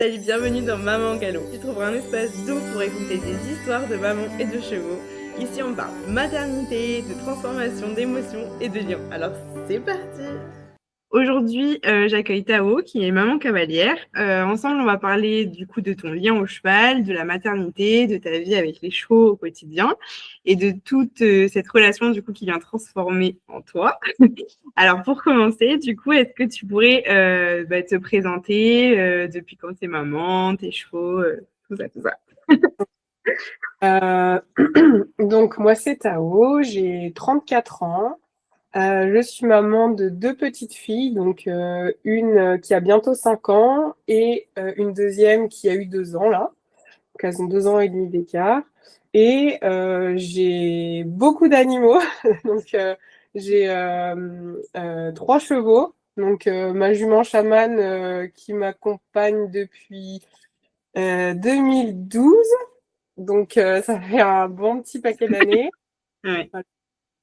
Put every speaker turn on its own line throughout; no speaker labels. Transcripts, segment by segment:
Salut, bienvenue dans Maman Galop. Tu trouveras un espace doux pour écouter des histoires de maman et de chevaux. Ici, on parle maternité, de transformation, d'émotions et de liens. Alors, c'est parti! Aujourd'hui, j'accueille Tao, qui est maman cavalière. Ensemble, on va parler du coup de ton lien au cheval, de la maternité, de ta vie avec les chevaux au quotidien et de toute cette relation du coup qui vient transformer en toi. Alors, pour commencer, du coup, est-ce que tu pourrais te présenter depuis quand t'es maman, tes chevaux, tout ça, tout ça.
Euh, donc moi c'est Tao, j'ai 34 ans. Je suis maman de deux petites filles, donc une qui a bientôt 5 ans et une deuxième qui a eu 2 ans là, donc elles ont 2 ans et demi d'écart. Et j'ai beaucoup d'animaux, donc j'ai 3 chevaux, donc ma jument chamane qui m'accompagne depuis 2012. Donc, ça fait un bon petit paquet d'années.
Ouais.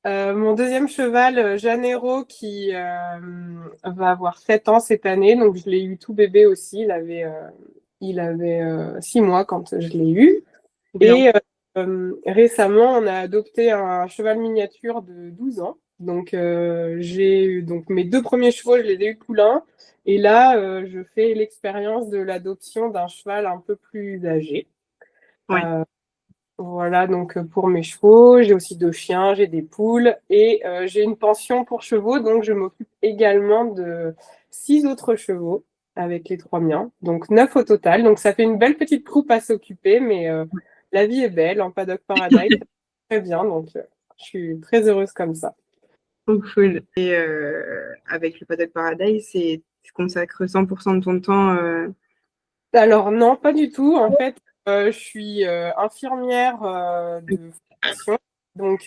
Mon deuxième cheval, Janeiro, qui va avoir 7 ans cette année. Donc, je l'ai eu tout bébé aussi. Il avait 6 mois quand je l'ai eu.
Trop bien.
Et récemment, on a adopté un cheval miniature de 12 ans. Donc, j'ai eu donc mes 2 premiers chevaux, je les ai eu poulains. Et là, je fais l'expérience de l'adoption d'un cheval un peu plus âgé.
Ouais.
Voilà, donc pour mes chevaux, j'ai aussi 2 chiens, j'ai des poules et j'ai une pension pour chevaux, donc je m'occupe également de 6 autres chevaux avec les 3 miens, donc 9 au total. Donc ça fait une belle petite troupe à s'occuper, mais la vie est belle en Paddock Paradise, très bien, donc je suis très heureuse comme ça.
Trop cool. Et avec le Paddock Paradise, tu consacres 100% de ton temps.
Alors non, pas du tout. En fait, je suis infirmière de formation. Donc,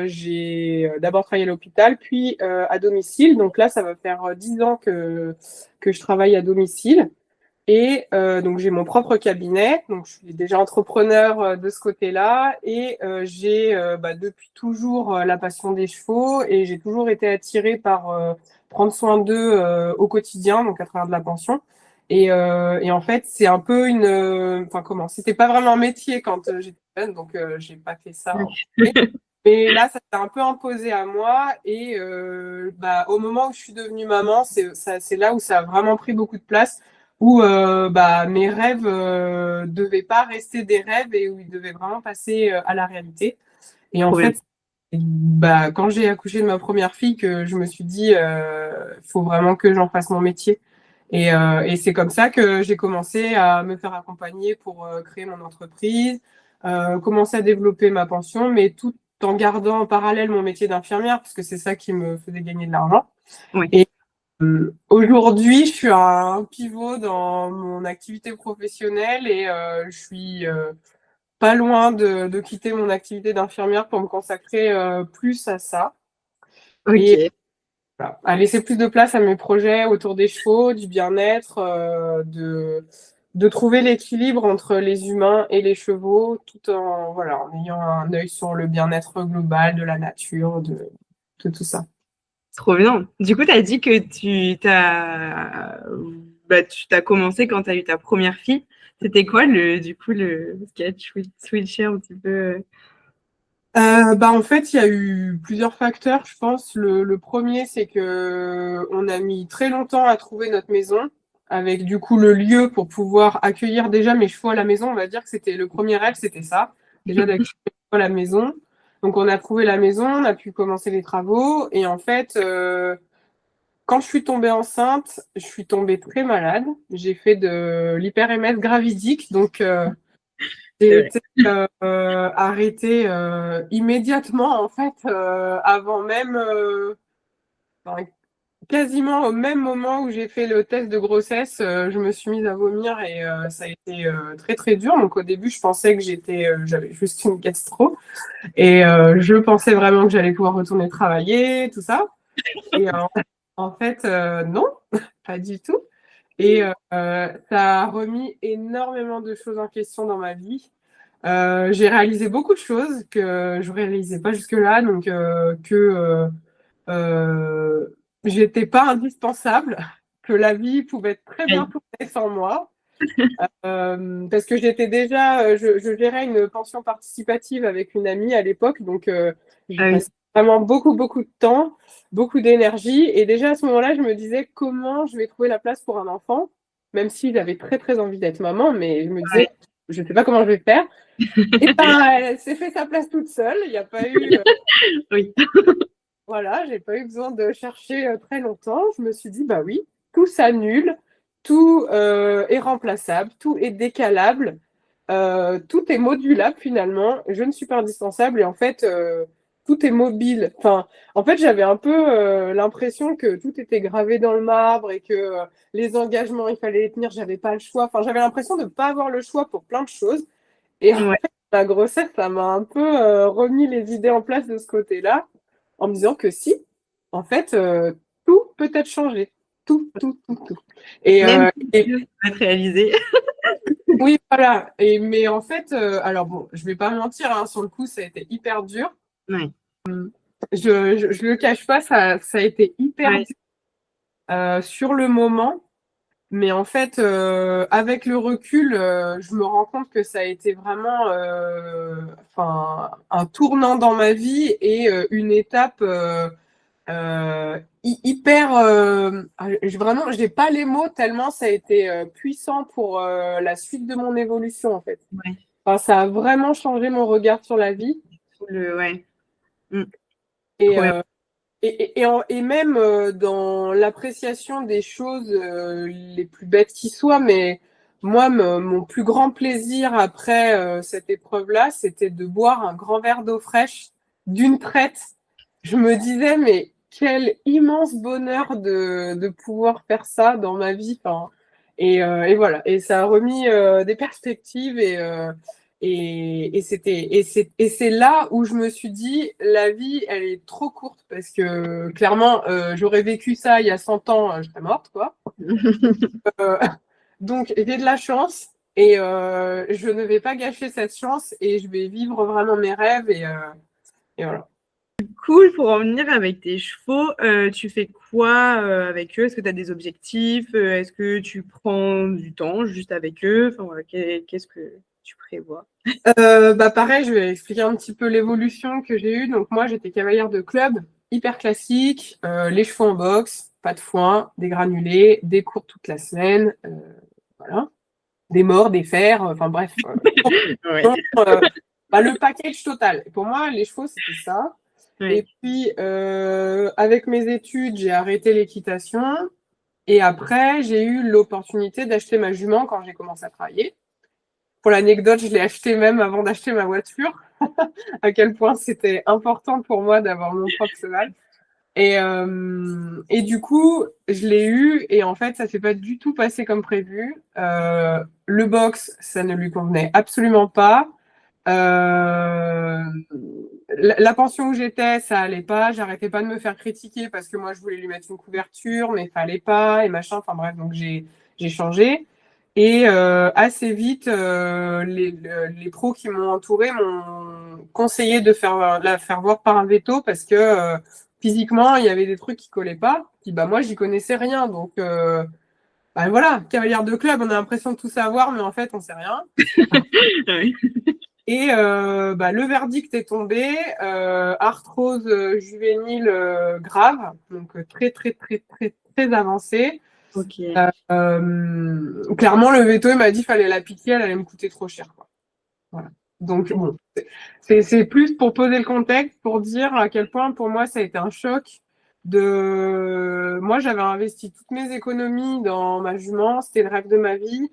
j'ai d'abord travaillé à l'hôpital, puis à domicile. Donc là, ça va faire 10 ans que je travaille à domicile. Et donc, j'ai mon propre cabinet. Donc, je suis déjà entrepreneur de ce côté-là. Et j'ai depuis toujours la passion des chevaux. Et j'ai toujours été attirée par prendre soin d'eux au quotidien, donc à travers de la pension. Et en fait, c'est un peu une. Enfin, comment? C'était pas vraiment un métier quand j'étais jeune, donc j'ai pas fait ça en vrai. Mais là, ça s'est un peu imposé à moi. Et au moment où je suis devenue maman, c'est là où ça a vraiment pris beaucoup de place, où mes rêves devaient pas rester des rêves et où ils devaient vraiment passer à la réalité. Et en
Trop bien.
fait, quand j'ai accouché de ma première fille, que je me suis dit, faut vraiment que j'en fasse mon métier. Et c'est comme ça que j'ai commencé à me faire accompagner pour créer mon entreprise, commencer à développer ma pension, mais tout en gardant en parallèle mon métier d'infirmière, parce que c'est ça qui me faisait gagner de l'argent.
Ouais.
Et aujourd'hui, je suis à un pivot dans mon activité professionnelle et je suis pas loin de quitter mon activité d'infirmière pour me consacrer plus à ça. Et
Ok.
voilà, à laisser plus de place à mes projets autour des chevaux, du bien-être, de trouver l'équilibre entre les humains et les chevaux, tout en, voilà, en ayant un œil sur le bien-être global de la nature, de tout ça.
Trop bien. Du coup, tu as dit que tu t'as commencé quand tu as eu ta première fille. C'était quoi du coup le ce qui a switché un petit peu?
En fait, il y a eu plusieurs facteurs, je pense. Le premier, c'est que on a mis très longtemps à trouver notre maison, avec du coup le lieu pour pouvoir accueillir déjà mes chevaux à la maison. On va dire que c'était le premier rêve, c'était ça, déjà d'accueillir mes chevaux à la maison. Donc on a trouvé la maison, on a pu commencer les travaux, et en fait, quand je suis tombée enceinte, je suis tombée très malade. J'ai fait de l'hyperémèse gravidique, donc
C'est
j'ai
vrai.
été arrêtée immédiatement, en fait, avant même, enfin, quasiment au même moment où j'ai fait le test de grossesse, je me suis mise à vomir et ça a été très très dur. Donc au début, je pensais que j'avais juste une gastro et je pensais vraiment que j'allais pouvoir retourner travailler, tout ça. Et en fait, non, pas du tout. Et ça a remis énormément de choses en question dans ma vie. J'ai réalisé beaucoup de choses que je ne réalisais pas jusque-là, donc euh, j'étais pas indispensable, que la vie pouvait très bien
Ouais.
tourner sans moi. Parce que j'étais déjà, je gérais une pension participative avec une amie à l'époque, donc j'y
Ah oui,
passais vraiment beaucoup, beaucoup de temps, beaucoup d'énergie. Et déjà à ce moment-là, je me disais comment je vais trouver la place pour un enfant, même si j'avais très, très envie d'être maman, mais je me
ouais,
disais, je ne sais pas comment je vais faire. Et ben, elle s'est fait sa place toute seule. Il n'y a pas eu,
oui.
voilà, j'ai pas eu besoin de chercher très longtemps. Je me suis dit, bah oui, tout s'annule, tout est remplaçable, tout est décalable, tout est modulable finalement. Je ne suis pas indispensable et en fait, tout est mobile. Enfin, en fait, j'avais un peu l'impression que tout était gravé dans le marbre et que les engagements, il fallait les tenir, j'avais pas le choix. Enfin, j'avais l'impression de ne pas avoir le choix pour plein de choses. Et en
Ouais.
fait, la grossesse, ça m'a un peu remis les idées en place de ce côté-là, en me disant que si, en fait, tout peut être changé. Tout, tout, tout, tout. Et,
Même
euh,
si
et
ça va être réalisé.
oui, voilà. Mais en fait, alors bon, je vais pas mentir, hein, sur le coup, ça a été hyper dur.
Ouais,
Je le cache pas, ça a été hyper
ouais,
dur sur le moment. Mais en fait, avec le recul, je me rends compte que ça a été vraiment enfin, un tournant dans ma vie et une étape hyper. Vraiment, je n'ai pas les mots tellement ça a été puissant pour la suite de mon évolution, en fait.
ouais.
Enfin, ça a vraiment changé mon regard sur la vie.
Ouais. Mm.
Et,
Trop bien.
euh, et même dans l'appréciation des choses les plus bêtes qui soient, mais moi, mon plus grand plaisir après cette épreuve-là, c'était de boire un grand verre d'eau fraîche d'une traite. Je me disais, mais quel immense bonheur de pouvoir faire ça dans ma vie. Enfin, et voilà, et ça a remis des perspectives et c'est là où je me suis dit, la vie, elle est trop courte parce que clairement, j'aurais vécu ça il y a 100 ans, je serais morte, quoi. Euh, donc, j'ai de la chance et je ne vais pas gâcher cette chance et je vais vivre vraiment mes rêves et voilà.
Cool, pour en venir avec tes chevaux, tu fais quoi avec eux? Est-ce que tu as des objectifs? Est-ce que tu prends du temps juste avec eux? Enfin, voilà, qu'est-ce que tu prévois?
Bah pareil, je vais expliquer un petit peu l'évolution que j'ai eue. Donc moi, j'étais cavalière de club, hyper classique, les chevaux en boxe, pas de foin, des granulés, des cours toute la semaine, voilà, des morts, des fers, enfin bref,
Ouais,
bah, le package total. Et pour moi, les chevaux, c'était ça.
ouais.
Et puis, avec mes études, j'ai arrêté l'équitation. Et après, j'ai eu l'opportunité d'acheter ma jument quand j'ai commencé à travailler. Pour l'anecdote, je l'ai acheté même avant d'acheter ma voiture, à quel point c'était important pour moi d'avoir mon propre cheval. Et du coup, je l'ai eu et en fait, ça s'est pas du tout passé comme prévu. Le box, ça ne lui convenait absolument pas. Euh, la pension où j'étais, ça allait pas. J'arrêtais pas de me faire critiquer parce que moi, je voulais lui mettre une couverture, mais fallait pas et machin. Enfin bref, donc j'ai changé. Et assez vite, les pros qui m'ont entouré m'ont conseillé de la faire voir par un veto parce que physiquement, il y avait des trucs qui collaient pas. Puis bah moi, j'y connaissais rien, donc bah, voilà, cavalière de club, on a l'impression de tout savoir, mais en fait, on sait rien.
Ouais.
Et bah, le verdict est tombé, arthrose juvénile grave, donc très très très très très avancée.
Ok.
Clairement, le veto, il m'a dit qu'il fallait la piquer, elle allait me coûter trop cher, quoi. Voilà. Donc bon, c'est plus pour poser le contexte, pour dire à quel point pour moi ça a été un choc. Moi, j'avais investi toutes mes économies dans ma jument, c'était le rêve de ma vie.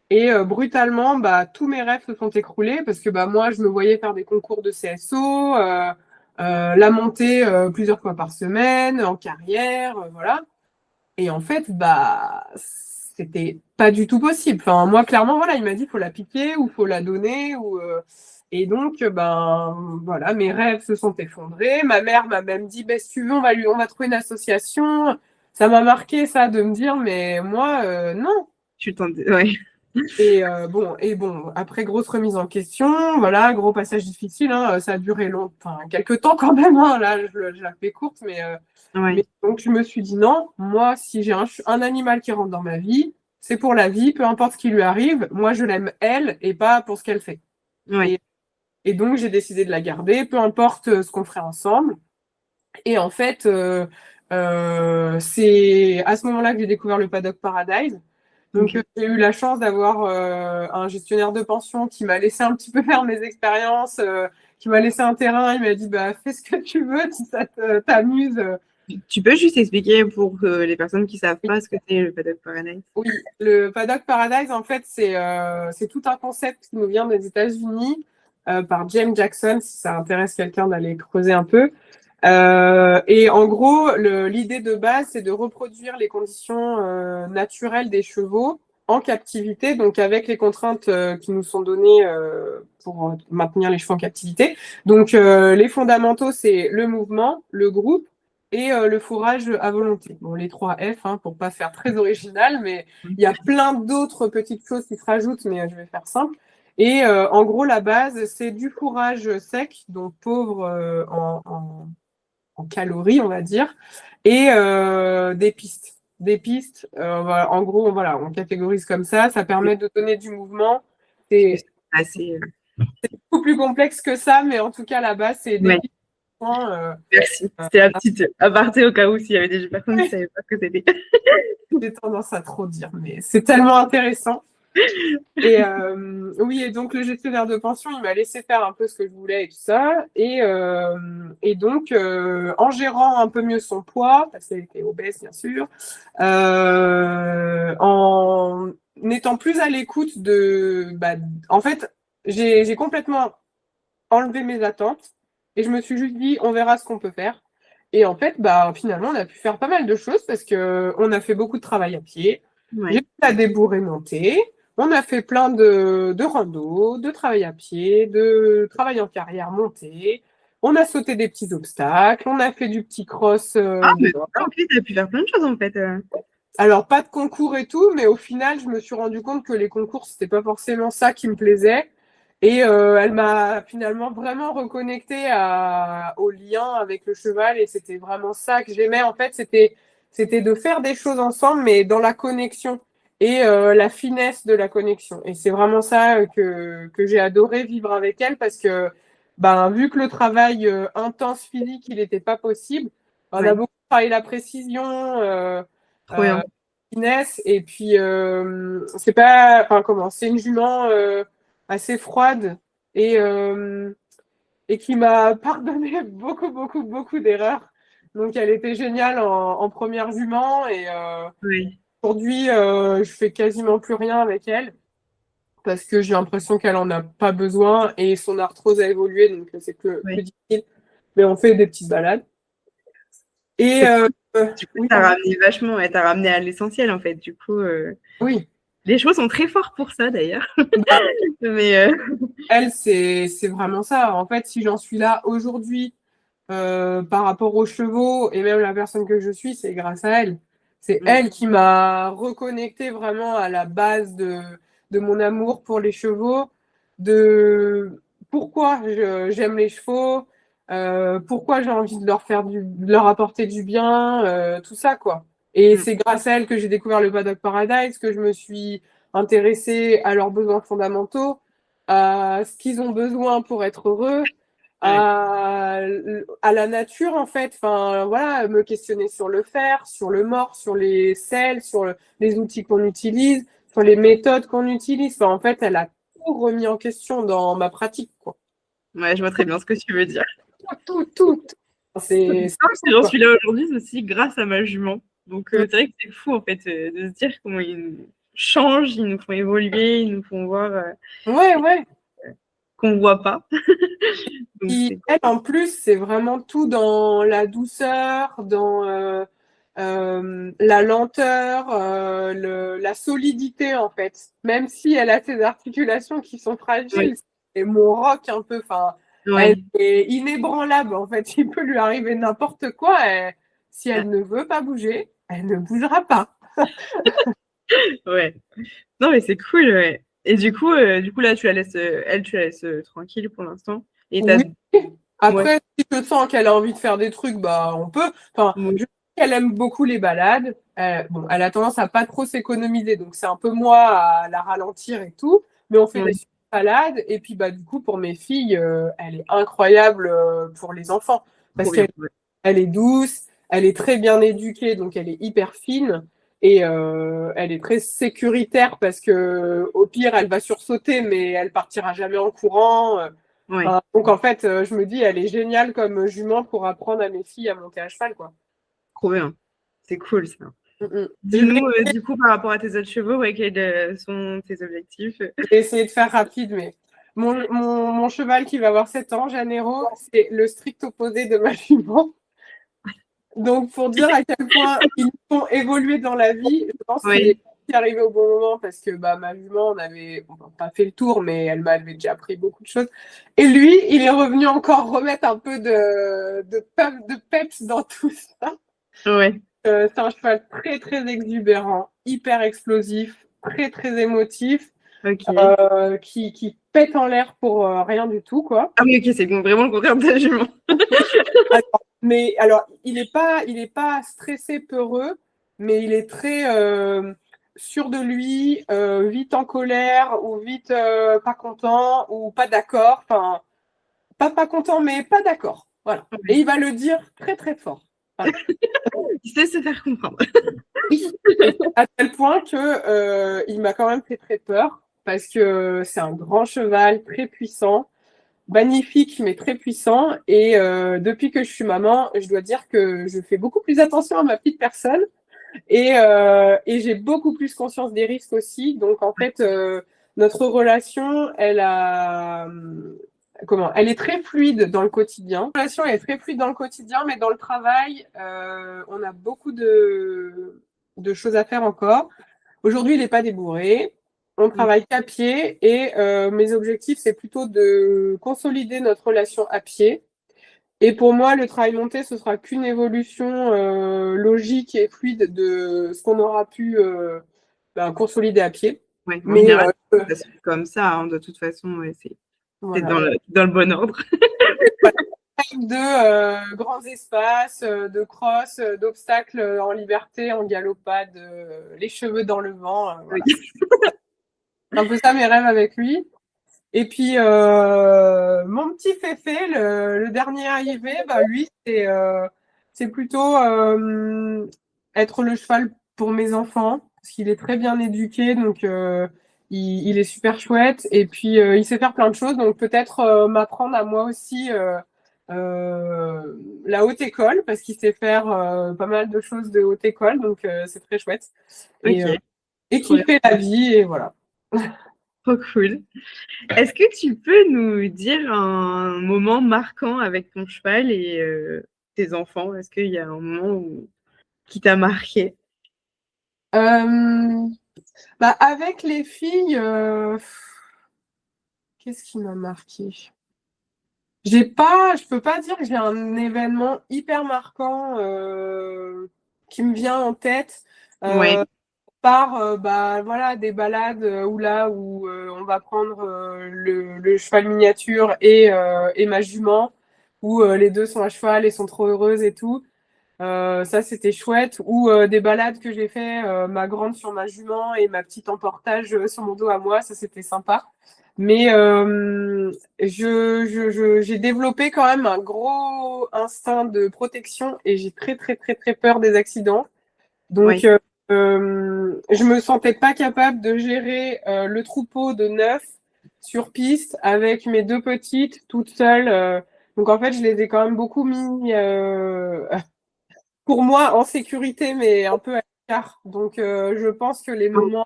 Et brutalement, bah, tous mes rêves se sont écroulés parce que bah, moi, je me voyais faire des concours de CSO, la montée plusieurs fois par semaine, en carrière, voilà. Et en fait, bah, c'était pas du tout possible. Enfin, moi, clairement, voilà, il m'a dit, faut la piquer ou faut la donner. Et donc, ben, voilà, mes rêves se sont effondrés. Ma mère m'a même dit, bah, si tu veux, on va trouver une association. Ça m'a marqué, ça, de me dire, mais moi, non.
Tu t'en... Ouais.
Et bon, après grosse remise en question, voilà, gros passage difficile, hein, ça a duré enfin, quelques temps quand même, hein, là, je la fais courte, mais
Ouais.
donc je me suis dit non, moi, si j'ai un animal qui rentre dans ma vie, c'est pour la vie, peu importe ce qui lui arrive. Moi, je l'aime elle et pas pour ce qu'elle fait.
Ouais.
Et donc, j'ai décidé de la garder, peu importe ce qu'on ferait ensemble. Et en fait, c'est à ce moment-là que j'ai découvert le Paddock Paradise. Donc,
Ok.
j'ai eu la chance d'avoir un gestionnaire de pension qui m'a laissé un petit peu faire mes expériences, qui m'a laissé un terrain. Il m'a dit, bah, fais ce que tu veux, si ça t'amuse.
Tu peux juste expliquer pour les personnes qui savent pas ce que c'est le Paddock Paradise?
Oui, le Paddock Paradise, en fait, c'est tout un concept qui nous vient des États-Unis par James Jackson, si ça intéresse quelqu'un d'aller creuser un peu. Et en gros, l'idée de base, c'est de reproduire les conditions naturelles des chevaux en captivité, donc avec les contraintes qui nous sont données pour maintenir les chevaux en captivité. Donc, les fondamentaux, c'est le mouvement, le groupe et le fourrage à volonté. Bon, les 3 F, hein, pour pas faire très original, mais il y a plein d'autres petites choses qui se rajoutent, mais je vais faire simple. Et en gros, la base, c'est du fourrage sec, donc pauvre en calories, on va dire, et des pistes. Des pistes, en gros, voilà, on catégorise comme ça. Ça permet de donner du mouvement. C'est
Assez.
beaucoup plus complexe que ça, mais en tout cas, la base, c'est des
Ouais.
pistes.
Merci. C'était la petite aparté au cas où s'il y avait des personnes qui ne savaient pas ce que c'était.
J'ai tendance à trop dire, mais c'est tellement intéressant. Et oui, et donc le gestionnaire de pension, il m'a laissé faire un peu ce que je voulais et tout ça. Et donc, en gérant un peu mieux son poids, parce qu'elle était obèse, bien sûr, en étant plus à l'écoute de... Bah, en fait, j'ai complètement enlevé mes attentes et je me suis juste dit, on verra ce qu'on peut faire. Et en fait, bah, finalement, on a pu faire pas mal de choses parce qu'on a fait beaucoup de travail à pied.
Ouais.
J'ai fait la débourrée montée. On a fait plein de rando, de travail à pied, de travail en carrière montée. On a sauté des petits obstacles. On a fait du petit cross.
Mais ok, tu as pu faire plein de choses en fait.
Alors, pas de concours et tout, mais au final, je me suis rendu compte que les concours, c'était pas forcément ça qui me plaisait. Et elle m'a finalement vraiment reconnecté au lien avec le cheval. Et c'était vraiment ça que j'aimais. En fait, c'était de faire des choses ensemble, mais dans la connexion et la finesse de la connexion. Et c'est vraiment ça que j'ai adoré vivre avec elle parce que, ben, vu que le travail intense physique, il n'était pas possible, on a
Ouais.
beaucoup travaillé la précision.
Trop bien.
Finesse, et puis c'est pas, enfin comment, c'est une jument assez froide et, et qui m'a pardonné beaucoup d'erreurs. Donc elle était géniale en première jument et
Oui.
aujourd'hui je fais quasiment plus rien avec elle parce que j'ai l'impression qu'elle en a pas besoin et son arthrose a évolué donc c'est plus difficile. Mais on fait des petites balades. Et
Du coup,
oui,
t'as ramené vachement, t'as ramené à l'essentiel en fait. Du coup,
oui.
les chevaux sont très forts pour ça d'ailleurs.
Bah,
Mais
elle, c'est vraiment ça. En fait, si j'en suis là aujourd'hui par rapport aux chevaux et même la personne que je suis, c'est grâce à elle. C'est elle qui m'a reconnecté vraiment à la base de mon amour pour les chevaux, de pourquoi j'aime les chevaux, pourquoi j'ai envie de de leur apporter du bien, tout ça, quoi. Et c'est grâce à elle que j'ai découvert le Paddock Paradise, que je me suis intéressée à leurs besoins fondamentaux, à ce qu'ils ont besoin pour être heureux, à la nature en fait, enfin voilà, me questionner sur le fer, sur le mort, sur les sels, sur les outils qu'on utilise, sur les méthodes qu'on utilise. Enfin, en fait, elle a tout remis en question dans ma pratique, quoi.
ouais, je vois très bien ce que tu veux dire.
Tout. C'est
Si j'en suis là aujourd'hui, c'est aussi grâce à ma jument. Donc c'est vrai que c'est fou en fait de se dire comment ils nous changent, ils nous font évoluer, ils nous font voir
ouais.
qu'on voit pas. Donc,
Elle, en plus, c'est vraiment tout dans la douceur, dans la lenteur, la solidité, en fait. Même si elle a ses articulations qui sont fragiles, c'est mon roc un peu. Enfin, elle est inébranlable, en fait. Il peut lui arriver n'importe quoi. Si elle ne veut pas bouger, elle ne bougera pas.
Ouais. Non, mais c'est cool, ouais. Et du coup là, tu la laisses, tranquille pour l'instant. Et
oui. Après, si je sens qu'elle a envie de faire des trucs, bah on peut. Enfin, je sais qu'elle aime beaucoup les balades. bon, elle a tendance à pas trop s'économiser, donc c'est un peu moi à la ralentir et tout, mais on fait des super balades. Et puis, bah, du coup, pour mes filles, elle est incroyable pour les enfants parce
Trop bien.
qu'elle elle est douce, elle est très bien éduquée, donc elle est hyper fine. Et elle est très sécuritaire parce que au pire, elle va sursauter, mais elle partira jamais en courant.
Ouais,
Donc en fait, je me dis, elle est géniale comme jument pour apprendre à mes filles à monter à cheval, quoi.
trop bien. C'est cool ça.
Mm, mm.
Dis-nous, du coup, par rapport à tes autres chevaux, ouais, quels sont tes objectifs?
J'ai essayé de faire rapide, mais mon cheval qui va avoir 7 ans, Janeiro, c'est le strict opposé de ma jument. Donc, pour dire à quel point ils font évoluer dans la vie, je pense qu'il est arrivé au bon moment parce que bah, ma jument, on n'avait pas fait le tour, mais elle m'avait déjà appris beaucoup de choses. Et lui, il est revenu encore remettre un peu de peps dans tout ça.
Ouais.
C'est un cheval très, très exubérant, hyper explosif, très, très émotif.
Ok.
Qui pète en l'air pour rien du tout, quoi.
Ah oui, ok, c'est bon, vraiment le contraire de ta jument.
Mais alors, il est pas stressé, peureux, mais il est très sûr de lui, vite en colère, ou vite pas content, ou pas d'accord. Enfin, pas content, mais pas d'accord. Voilà. Et il va le dire très, très fort. Voilà.
Il sait se faire comprendre.
À tel point que il m'a quand même fait très peur, parce que c'est un grand cheval, très puissant. Magnifique, mais très puissant. Et depuis que je suis maman, je dois dire que je fais beaucoup plus attention à ma petite personne et j'ai beaucoup plus conscience des risques aussi. Donc, en fait, notre relation, elle est très fluide dans le quotidien. La relation est très fluide dans le quotidien, mais dans le travail, on a beaucoup de choses à faire encore. Aujourd'hui, il n'est pas débourré. On travaille qu'à pied et mes objectifs, c'est plutôt de consolider notre relation à pied. Et pour moi, le travail monté, ce sera qu'une évolution logique et fluide de ce qu'on aura pu consolider à pied.
Ouais, en
Mais
général, ça se fait comme ça, hein, de toute façon, ouais, c'est
voilà.
dans le bon ordre.
De grands espaces, de cross, d'obstacles en liberté, en galopade, les cheveux dans le vent. Voilà.
Oui.
C'est un peu ça mes rêves avec lui. Et puis, mon petit Féfé, le dernier arrivé, bah, lui, c'est plutôt être le cheval pour mes enfants, parce qu'il est très bien éduqué, donc il est super chouette. Et puis, il sait faire plein de choses, donc peut-être m'apprendre à moi aussi la haute école, parce qu'il sait faire pas mal de choses de haute école, donc c'est très chouette. Et,
Ok,
et qui fait la vie, et voilà.
trop cool. Est-ce que tu peux nous dire un moment marquant avec ton cheval et tes enfants? Est-ce qu'il y a un moment qui t'a marqué?
Bah, avec les filles, qu'est-ce qui m'a marqué? Je peux pas dire que j'ai un événement hyper marquant qui me vient en tête.
Ouais,
Par bah, voilà, des balades où on va prendre le cheval miniature et ma jument, où les deux sont à cheval et sont trop heureuses et tout. Ça, c'était chouette. Ou des balades que j'ai fait, ma grande sur ma jument et ma petite en portage sur mon dos à moi. Ça, c'était sympa. Mais j'ai développé quand même un gros instinct de protection et j'ai très, très, très, très peur des accidents. Donc,
ouais,
je me sentais pas capable de gérer le troupeau de 9 sur piste avec mes deux petites toutes seules. Donc, en fait, je les ai quand même beaucoup mis pour moi en sécurité, mais un peu à l'écart. Donc, je pense que les moments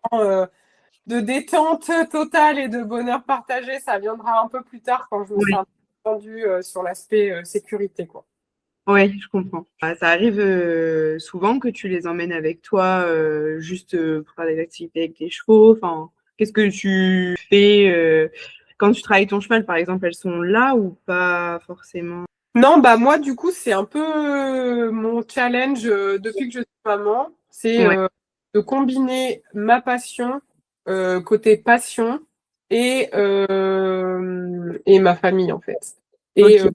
de détente totale et de bonheur partagé, ça viendra un peu plus tard quand je me serai
ouais.
un peu tendue sur l'aspect sécurité, quoi.
Ouais, je comprends. Ça arrive souvent que tu les emmènes avec toi juste pour faire des activités avec tes chevaux. Enfin, qu'est-ce que tu fais quand tu travailles ton cheval, par exemple, elles sont là ou pas forcément?
Non, bah moi, du coup, c'est un peu mon challenge depuis que je suis maman, c'est
Ouais,
de combiner ma passion, côté passion, et ma famille, en fait. Et
ok.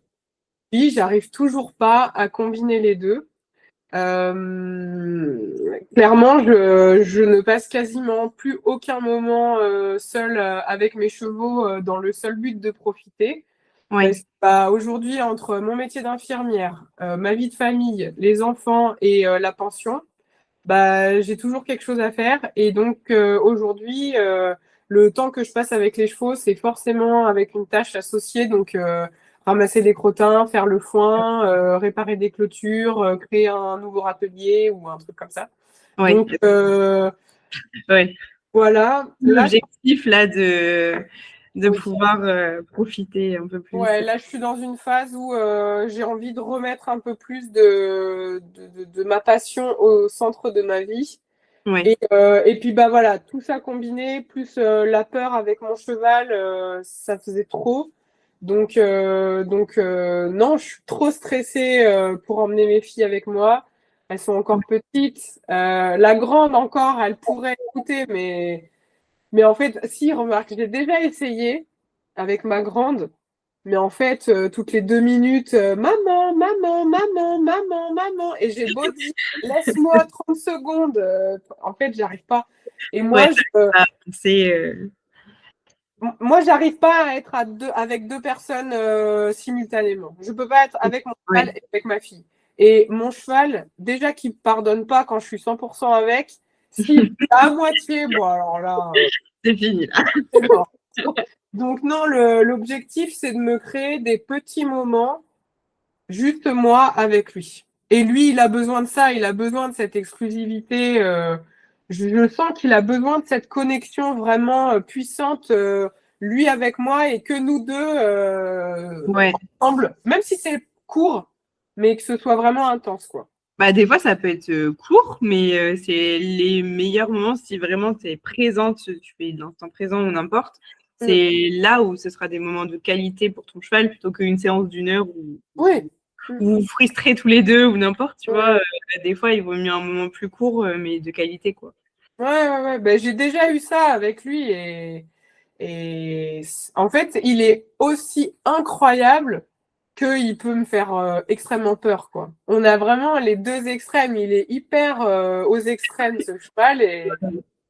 oui, j'arrive toujours pas à combiner les deux. Clairement, je ne passe quasiment plus aucun moment seul avec mes chevaux dans le seul but de profiter.
Ouais.
Parce que, bah, aujourd'hui, entre mon métier d'infirmière, ma vie de famille, les enfants et la pension, bah, j'ai toujours quelque chose à faire. Et donc aujourd'hui, le temps que je passe avec les chevaux, c'est forcément avec une tâche associée. Donc ramasser des crottins, faire le foin, réparer des clôtures, créer un nouveau râtelier ou un truc comme ça.
Ouais.
Donc
Ouais.
voilà. Là,
L'objectif là de
oui.
pouvoir profiter un peu plus.
Ouais, là, je suis dans une phase où j'ai envie de remettre un peu plus de ma passion au centre de ma vie.
Ouais.
Et puis, bah voilà, tout ça combiné, plus la peur avec mon cheval, ça faisait trop. Donc non, je suis trop stressée pour emmener mes filles avec moi. Elles sont encore petites. La grande encore, elle pourrait écouter, mais en fait, si, remarque, j'ai déjà essayé avec ma grande. Mais en fait, toutes les 2 minutes, maman, maman, maman, maman, maman. Et j'ai beau dire, laisse-moi 30 secondes. En fait, j'arrive pas. Et
Ouais, c'est
moi, j'arrive pas à être avec deux personnes simultanément. Je peux pas être avec mon cheval
ouais.
et avec ma fille. Et mon cheval, déjà qu'il pardonne pas quand je suis 100% avec, s'il est à moitié, bon, alors là,
C'est fini là.
c'est mort. Donc non, l'objectif, c'est de me créer des petits moments juste moi avec lui. Et lui, il a besoin de ça, il a besoin de cette exclusivité. Je sens qu'il a besoin de cette connexion vraiment puissante, lui avec moi, et que nous deux
Ouais.
ensemble, même si c'est court, mais que ce soit vraiment intense, quoi.
Bah, des fois, ça peut être court, mais c'est les meilleurs moments si vraiment tu es présente, tu fais de l'instant présent ou n'importe. C'est là où ce sera des moments de qualité pour ton cheval plutôt qu'une séance d'une heure où
Oui.
vous vous frustrez tous les deux ou n'importe, tu
Ouais.
vois. Des fois, il vaut mieux un moment plus court, mais de qualité, quoi.
Ouais. Ben, j'ai déjà eu ça avec lui en fait, il est aussi incroyable qu'il peut me faire extrêmement peur, quoi. On a vraiment les deux extrêmes. Il est hyper aux extrêmes, ce cheval.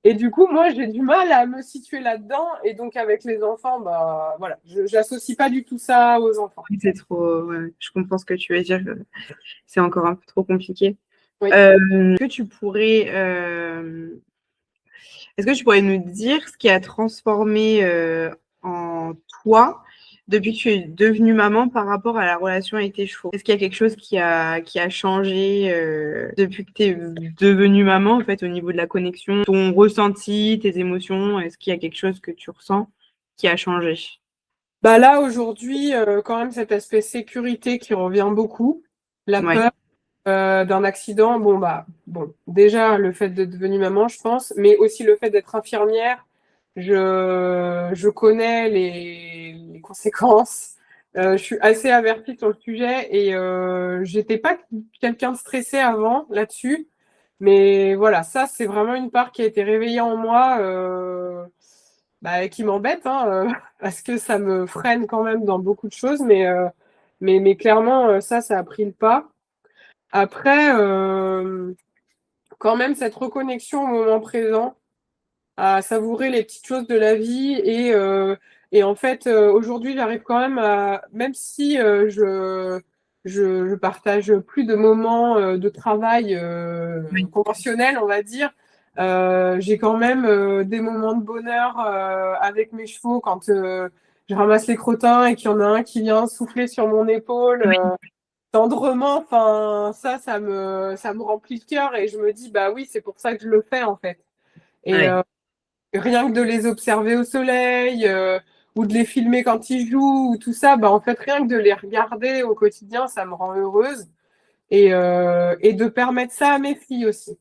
Et du coup, moi, j'ai du mal à me situer là-dedans. Et donc, avec les enfants, bah voilà, je n'associe pas du tout ça aux enfants.
C'est trop. Ouais, je comprends ce que tu veux dire. C'est encore un peu trop compliqué.
Oui.
Est-ce que tu pourrais nous dire ce qui a transformé en toi depuis que tu es devenue maman par rapport à la relation avec tes chevaux? Est-ce qu'il y a quelque chose qui a changé depuis que tu es devenue maman, en fait, au niveau de la connexion, ton ressenti, tes émotions? Est-ce qu'il y a quelque chose que tu ressens qui a changé?
Bah là, aujourd'hui, quand même, cet aspect sécurité qui revient beaucoup. La
Ouais.
peur d'un accident. Bon, déjà, le fait d'être devenue maman, je pense, mais aussi le fait d'être infirmière. Je connais les conséquences. Je suis assez avertie sur le sujet et j'étais pas quelqu'un de stressé avant là-dessus. Mais voilà, ça, c'est vraiment une part qui a été réveillée en moi, qui m'embête, hein, parce que ça me freine quand même dans beaucoup de choses. Mais clairement, ça a pris le pas. Après, quand même, cette reconnexion au moment présent, à savourer les petites choses de la vie. Et en fait, aujourd'hui, j'arrive quand même à, même si je partage plus de moments de travail
Oui.
conventionnels, on va dire, j'ai quand même des moments de bonheur avec mes chevaux quand je ramasse les crottins et qu'il y en a un qui vient souffler sur mon épaule. Tendrement, enfin, ça me remplit le cœur et je me dis, bah oui, c'est pour ça que je le fais en fait. Et
Ouais.
rien que de les observer au soleil ou de les filmer quand ils jouent ou tout ça, bah en fait, rien que de les regarder au quotidien, ça me rend heureuse. Et de permettre ça à mes filles aussi.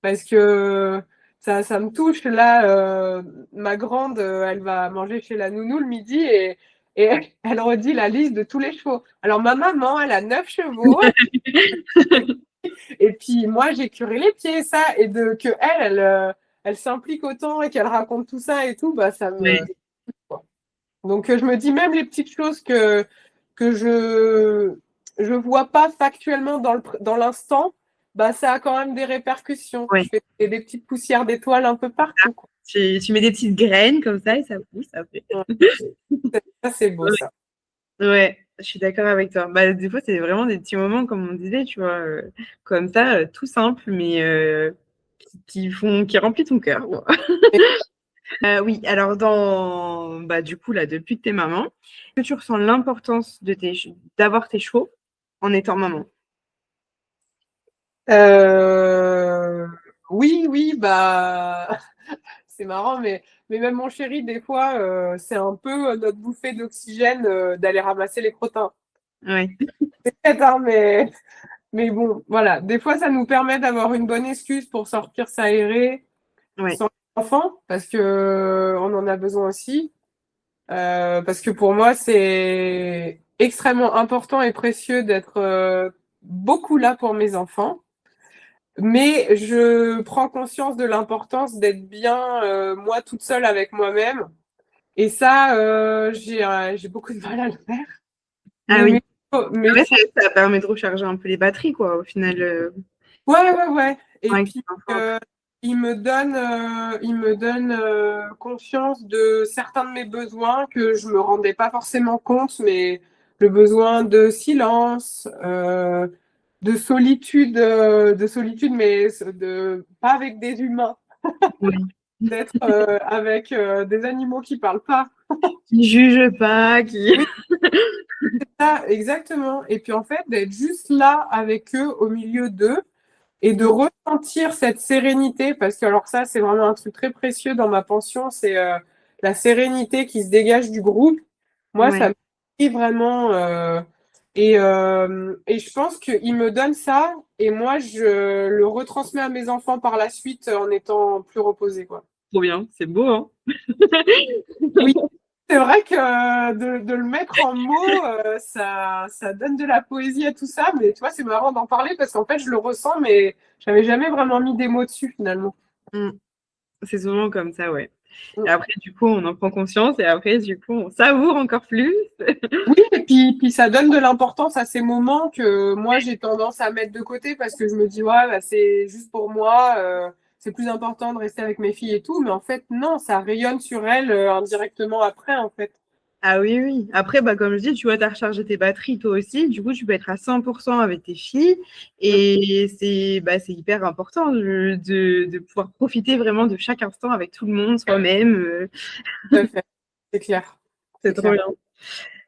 Parce que ça me touche. Là, ma grande, elle va manger chez la nounou le midi et elle redit la liste de tous les chevaux. Alors, ma maman, elle a 9 chevaux. Et puis, moi, j'ai curé les pieds, ça. Et que elle s'implique autant et qu'elle raconte tout ça et tout, bah, ça me.
Ouais.
Donc, je me dis, même les petites choses que je vois pas factuellement dans l'instant, bah, ça a quand même des répercussions.
Ouais.
Je fais des petites poussières d'étoiles un peu partout, quoi.
Tu mets des petites graines comme ça et ça pousse, ça fait.
Ça, c'est beau, ça.
Ouais, je suis d'accord avec toi. Bah, des fois, c'est vraiment des petits moments, comme on disait, tu vois, comme ça, tout simple, mais qui remplissent ton cœur. Quoi. Oui, alors du coup, là, depuis que t'es maman, est-ce que tu ressens l'importance d'avoir tes chevaux en étant maman?
Oui, bah, c'est marrant, mais même mon chéri, des fois, c'est un peu notre bouffée d'oxygène d'aller ramasser les crottins.
Ouais.
C'est bête, hein, mais bon, voilà. Des fois, ça nous permet d'avoir une bonne excuse pour sortir s'aérer
Ouais.
sans les enfants, parce que on en a besoin aussi. Parce que pour moi, c'est extrêmement important et précieux d'être beaucoup là pour mes enfants. Mais je prends conscience de l'importance d'être bien moi toute seule avec moi-même. Et ça, j'ai beaucoup de mal à le faire.
Ah
Mais,
oui.
mais
Ouais, ça permet de recharger un peu les batteries, quoi, au final.
ouais. Et
Ouais,
puis, il me donne conscience de certains de mes besoins que je me rendais pas forcément compte, mais le besoin de silence, de solitude, mais pas avec des humains,
ouais.
d'être avec des animaux qui parlent pas.
Qui juge pas, qui.
Oui, c'est ça, exactement. Et puis en fait, d'être juste là avec eux, au milieu d'eux, et de ressentir cette sérénité, parce que alors ça, c'est vraiment un truc très précieux dans ma pension, c'est la sérénité qui se dégage du groupe. Moi,
Ouais.
ça me dit vraiment. Et je pense qu'il me donne ça, et moi, je le retransmets à mes enfants par la suite en étant plus reposée, quoi.
Trop bien, c'est beau, hein?
Oui, c'est vrai que de le mettre en mots, ça donne de la poésie à tout ça, mais tu vois, c'est marrant d'en parler parce qu'en fait, je le ressens, mais j'avais jamais vraiment mis des mots dessus finalement.
Mm. C'est souvent comme ça, ouais. Et après, du coup, on en prend conscience et après, du coup, on savoure encore plus.
Oui, et puis ça donne de l'importance à ces moments que moi, j'ai tendance à mettre de côté parce que je me dis, ouais, bah, c'est juste pour moi, c'est plus important de rester avec mes filles et tout, mais en fait, non, ça rayonne sur elles indirectement après, en fait.
Ah oui, oui. Après, bah, comme je dis, tu vois, tu as rechargé tes batteries toi aussi. Du coup, tu peux être à 100% avec tes filles.
Mm,
Et c'est hyper important de pouvoir profiter vraiment de chaque instant avec tout le monde, soi-même.
tout à fait, c'est clair.
C'est
C'est
trop
clair.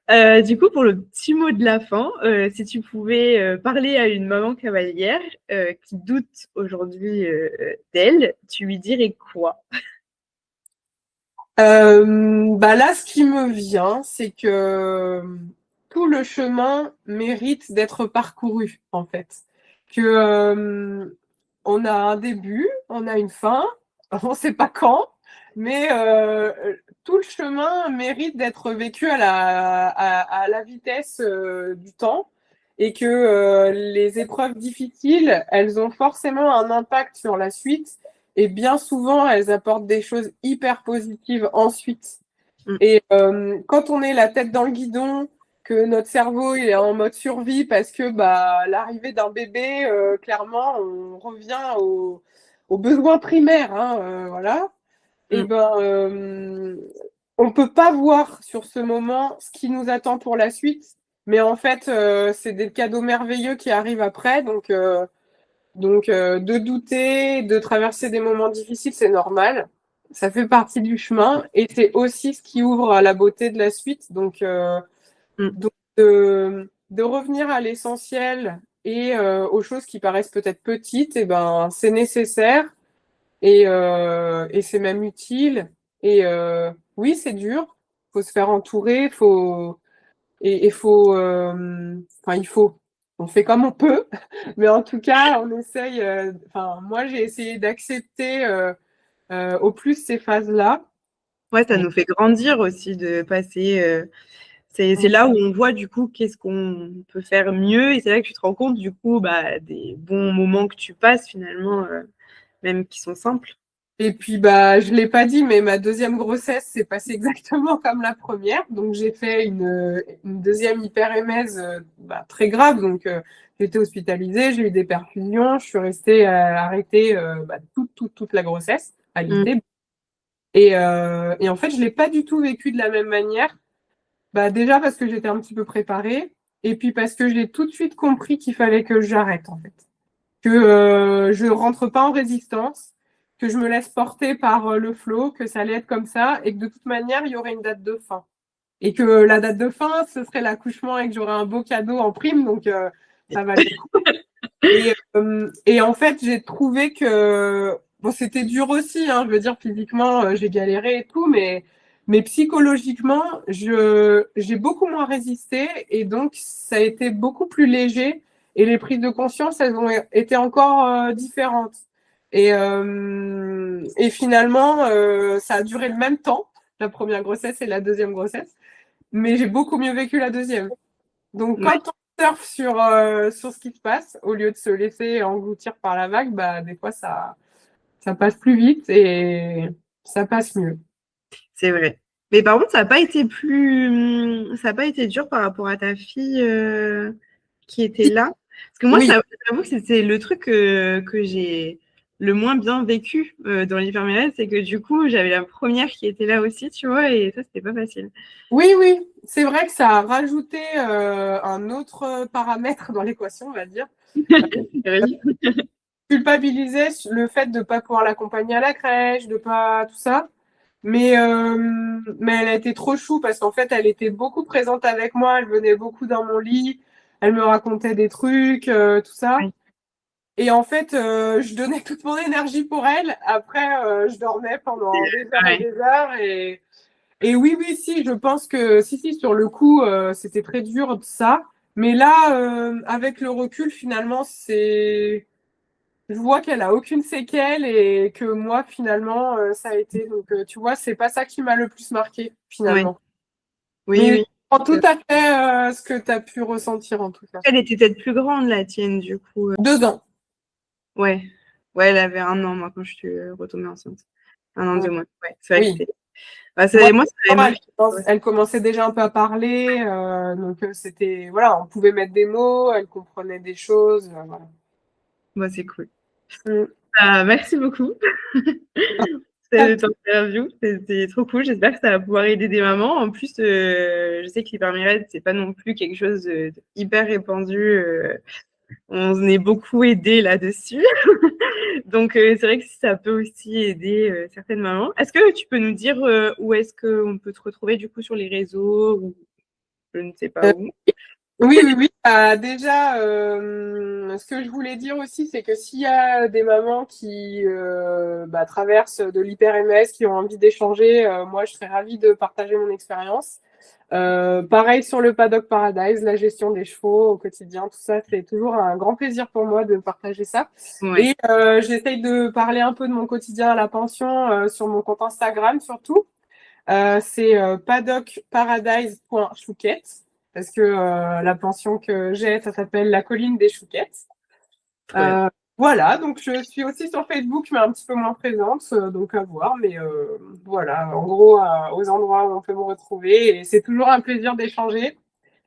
bien. Du coup, pour le petit mot de la fin, si tu pouvais parler à une maman cavalière qui doute aujourd'hui d'elle, tu lui dirais quoi?
Bah là, ce qui me vient, c'est que tout le chemin mérite d'être parcouru, en fait. Que on a un début, on a une fin, on ne sait pas quand, mais tout le chemin mérite d'être vécu à la vitesse du temps et que les épreuves difficiles, elles ont forcément un impact sur la suite et bien souvent, elles apportent des choses hyper positives ensuite.
Mm.
Et quand on est la tête dans le guidon, que notre cerveau il est en mode survie parce que bah, l'arrivée d'un bébé, clairement, on revient aux besoins primaires. Hein, voilà. Et
Mm.
ben, on peut pas voir sur ce moment ce qui nous attend pour la suite. Mais en fait, c'est des cadeaux merveilleux qui arrivent après. Donc, de douter, de traverser des moments difficiles, c'est normal. Ça fait partie du chemin et c'est aussi ce qui ouvre à la beauté de la suite. Donc,
Mm.
donc de revenir à l'essentiel et aux choses qui paraissent peut-être petites, et ben, c'est nécessaire et c'est même utile. Et oui, c'est dur. Faut se faire entourer, enfin, il faut. On fait comme on peut, mais en tout cas, on essaye. Enfin, moi, j'ai essayé d'accepter au plus ces phases-là.
Ouais, ça
Et-
nous fait grandir aussi de passer. C'est là où on voit du coup qu'est-ce qu'on peut faire mieux et c'est là que tu te rends compte du coup bah, des bons moments que tu passes finalement, même qui sont simples.
Et puis, bah, je l'ai pas dit, mais ma deuxième grossesse s'est passée exactement comme la première. Donc, j'ai fait une deuxième hyperémèse très grave. Donc, j'ai été hospitalisée, j'ai eu des perfusions, je suis restée arrêtée toute la grossesse, alitée. Et en fait, je l'ai pas du tout vécu de la même manière. Bah, déjà parce que j'étais un petit peu préparée, et puis parce que j'ai tout de suite compris qu'il fallait que j'arrête, en fait. Que je rentre pas en résistance, que je me laisse porter par le flot, que ça allait être comme ça, et que de toute manière, il y aurait une date de fin. Et que la date de fin, ce serait l'accouchement et que j'aurais un beau cadeau en prime, donc ça valait le coup. Et en fait, j'ai trouvé que bon, c'était dur aussi, hein, je veux dire, physiquement, j'ai galéré et tout, mais psychologiquement, j'ai beaucoup moins résisté et donc ça a été beaucoup plus léger et les prises de conscience, elles ont été encore différentes. Et finalement, ça a duré le même temps, la première grossesse et la deuxième grossesse, mais j'ai beaucoup mieux vécu la deuxième. Donc,
Ouais.
quand on surfe sur ce qui se passe, au lieu de se laisser engloutir par la vague, bah, des fois, ça passe plus vite et ça passe mieux.
C'est vrai. Mais par contre, ça n'a pas été ça n'a pas été dur par rapport à ta fille qui était là. Parce que moi,
Oui,
j'avoue que c'était le truc que j'ai le moins bien vécu dans l'hypermérèse, c'est que du coup, j'avais la première qui était là aussi, tu vois, et ça, c'était pas facile.
oui, oui. C'est vrai que ça a rajouté un autre paramètre dans l'équation, on va dire. Culpabiliser le fait de ne pas pouvoir l'accompagner à la crèche, de pas tout ça. Mais elle a été trop chou parce qu'en fait, elle était beaucoup présente avec moi. Elle venait beaucoup dans mon lit. Elle me racontait des trucs, tout ça.
Oui.
Et en fait, je donnais toute mon énergie pour elle. Après, je dormais pendant des heures et
Ouais.
des heures. Et oui, oui, si, je pense que si, sur le coup, c'était très dur ça. Mais là, avec le recul, finalement, je vois qu'elle a aucune séquelle et que moi, finalement, ça a été. Donc, tu vois, c'est pas ça qui m'a le plus marqué,
Ouais.
finalement.
Oui,
Mais je
oui.
comprends tout à fait ce que tu as pu ressentir, en tout cas.
Elle était peut-être plus grande, la tienne, du coup.
2 ans.
Ouais. Ouais, elle avait 1 an, moi, quand je suis retombée enceinte. 1 an,
Oui.
2 mois. Ouais, c'est vrai que
Oui.
c'était. Bah,
Moi,
moi, ça m'avait marqué.
elle commençait déjà un peu à parler, donc c'était, voilà, on pouvait mettre des mots, elle comprenait des choses, voilà.
Bah, c'est cool.
Mm.
Merci beaucoup pour cette interview. C'était trop cool. J'espère que ça va pouvoir aider des mamans. En plus, je sais que l'hypermérèse, c'est pas non plus quelque chose de hyper répandu. On est beaucoup aidé là-dessus. Donc, c'est vrai que ça peut aussi aider certaines mamans. Est-ce que tu peux nous dire où est-ce qu'on peut te retrouver du coup sur les réseaux ou je ne sais pas
Euh,
où?
oui, oui, oui. Déjà, ce que je voulais dire aussi, c'est que s'il y a des mamans qui traversent de l'hyper-MS, qui ont envie d'échanger, moi, je serais ravie de partager mon expérience. Pareil sur le Paddock Paradise, la gestion des chevaux au quotidien, tout ça, c'est toujours un grand plaisir pour moi de partager ça.
Ouais.
Et j'essaye de parler un peu de mon quotidien à la pension sur mon compte Instagram surtout. C'est paddockparadise.chouquette parce que la pension que j'ai, ça s'appelle la colline des chouquettes.
Trop bien.
Voilà, donc je suis aussi sur Facebook, mais un petit peu moins présente, donc à voir. Mais voilà, en gros, aux endroits où on peut me retrouver. Et c'est toujours un plaisir d'échanger.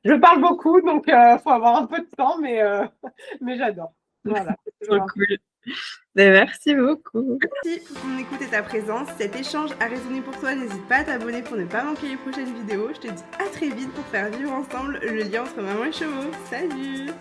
Je parle beaucoup, donc il faut avoir un peu de temps, mais j'adore. Voilà.
Trop cool. Ben, merci beaucoup.
Merci pour ton écoute et ta présence. Si cet échange a résonné pour toi, n'hésite pas à t'abonner pour ne pas manquer les prochaines vidéos. Je te dis à très vite pour faire vivre ensemble le lien entre maman et chevaux. Salut!